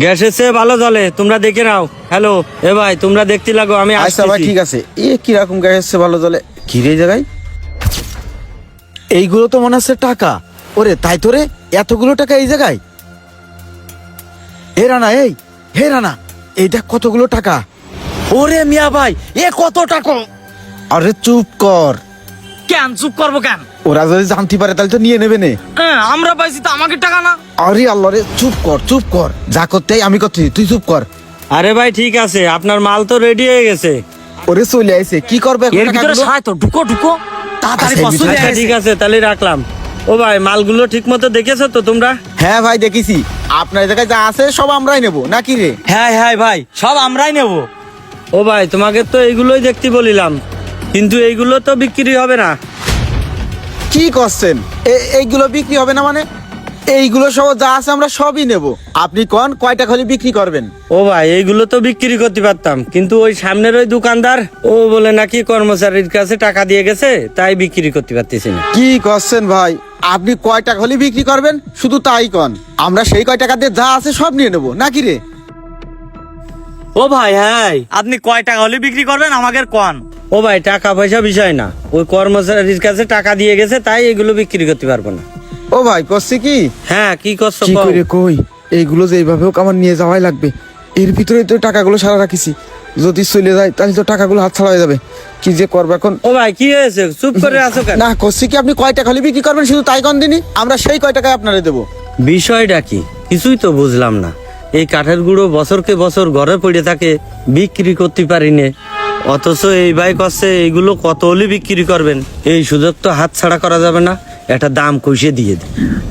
গ্যাসের চেয়ে ভালো জ্বলে, তোমরা দেখে নাও। হ্যালো এ ভাই, তোমরা দেখতে লাগো, আমি আচ্ছা ভাই আসছি। ঠিক আছে। কি রকম গ্যাস এসছে ভালো জলে কি রে এই জায়গায়? এইগুলো তো মনে হচ্ছে টাকা। ওরে তাই তো রে, এতগুলো টাকা এই জায়গায়? হে রানা, হে রানা, এইটা কতগুলো টাকা? ওরে মিয়া ভাই, এ কত টাকা? আরে চুপ কর, কেন চুপ করবো কেন? ওরা যদি জানতে পারে তাহলে তো নিয়ে নেবে নে। আমরা পাইছি তো আমাকে টাকা না। আরে আল্লাহ রে, চুপ কর, যা করতে আমি করতেছি, তুই চুপ কর। আরে ভাই ঠিক আছে, আপনার মাল তো রেডি হয়ে গেছে। ওরে চলে আইছে, কি করবে এখন এর ভিতরে টাকাগুলো? সায় তো, ঢুকো তাড়াতাড়ি আচ্ছা, পছন্দ আচ্ছা ঠিক আছে, তাহলে রাখলাম। ও ভাই, মালগুলো ঠিক মতো দেখেছো তো তোমরা? হ্যাঁ ভাই দেখেছি, আপনার এই জায়গায় যা আছে সব আমরাই নেবো নাকি রে? হ্যাঁ হ্যাঁ ভাই, সব আমরাই নেবো। ও ভাই, তোমাকে তো এইগুলোই দেখতে বলিলাম, কিন্তু এইগুলো তো বিক্রি হবে না। কি করছেন? এইগুলো বিক্রি হবে না মানে? এইগুলো সব যা আছে আমরা সবই নেব। আপনি কোন কয়টা খালি বিক্রি করবেন? ও ভাই, এইগুলো তো বিক্রি করতে পারতাম, কিন্তু ওই সামনের ওই দোকানদার ও বলে নাকি কর্মচারীর কাছে টাকা দিয়ে গেছে, তাই বিক্রি করতে পারতেছি না। কি করছেন ভাই? আপনি কয়টা খালি বিক্রি করবেন শুধু তাই কন, আমরা সেই কয় টাকা দিয়ে যা আছে সব নিয়ে নেব নাকি রে? ও ভাই হ্যাঁ, আপনি কয় টাকা হলে বিক্রি করবেন আমাকে কন। ও ভাই, টাকা পয়সা বিষয় না, ওই কর্মচারীর কাছে টাকা দিয়ে গেছে, তাই এগুলো বিক্রি করতে পারবো না। ও ভাই করছি কি? হ্যাঁ, কি করছো কি কও? করে কই, এইগুলো যে এইভাবে হোক আমার নিয়ে যাওয়াই লাগবে। এর ভিতরে তো টাকাগুলো সারা রাখিছি, যদি চলে যায় তাহলে তো টাকাগুলো হাত ছাড়া হয়ে যাবে। কি যে করবো এখন? ও ভাই, কি হয়েছে? চুপ করে আছো কেন? না করছি কি, আপনি কয়টা খালি বিক্রি করবেন শুধু তাই কন দিনই, আমরা সেই কয় টাকায় আপনারে দেবো। বিষয়টা কি কিছুই তো বুঝলাম না। এই কাঠের গুঁড়ো বছরকে বছর ঘরে পড়ে থাকে, বিক্রি করতে পারিনে, অথচ এই ভাই করছে এইগুলো কত হলে বিক্রি করবেন। এই সুযোগ তো হাত ছাড়া করা যাবে না, একটা দাম কষে দিয়ে দিই।